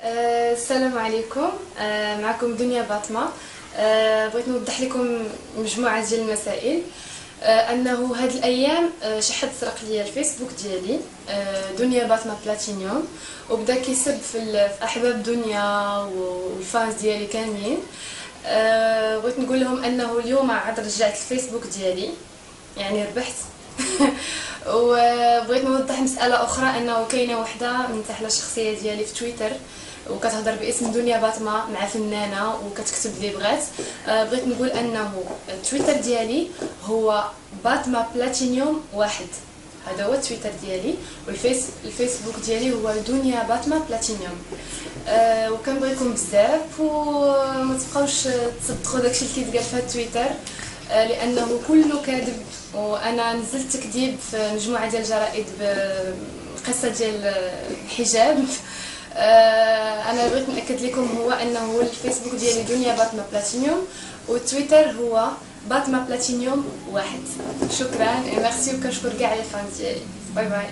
السلام عليكم. معكم دنيا باطمة. بغيت نوضح لكم مجموعة ديال المسائل. انه هاد الايام شي حد سرق ليا الفيسبوك ديالي، دنيا باطمة بلاتينيوم، وبدا كيسب في احباب دنيا والفانز ديالي كاملين. بغيت نقول لهم انه اليوم عاد رجعت الفيسبوك ديالي، يعني ربحت. وبغيت نوضح مسألة أخرى، أنه كاينة وحدة منتحلة الشخصية ديالي في تويتر وكتهضر باسم دنيا باطمة مع فنانة وكتكتب لي بغات. بغيت نقول أنه التويتر ديالي هو باطمة بلاتينيوم واحد، هذا هو التويتر ديالي، والفيسبوك ديالي هو دنيا باطمة بلاتينيوم. وكنبغيكم بزاف وما تبقاوش تصدقوا داكشي اللي كيتقال في تويتر، لانه كله كاذب. وانا نزلت تكذيب في مجموعه ديال الجرائد بقصه ديال الحجاب. انا بغيت ناكد لكم هو انه الفيسبوك ديالي دنيا باطمة بلاتينيوم، والتويتر هو باطمة بلاتينيوم واحد. شكرا، ميرسي، وكنشكر كاع لي فان ديالي. باي باي.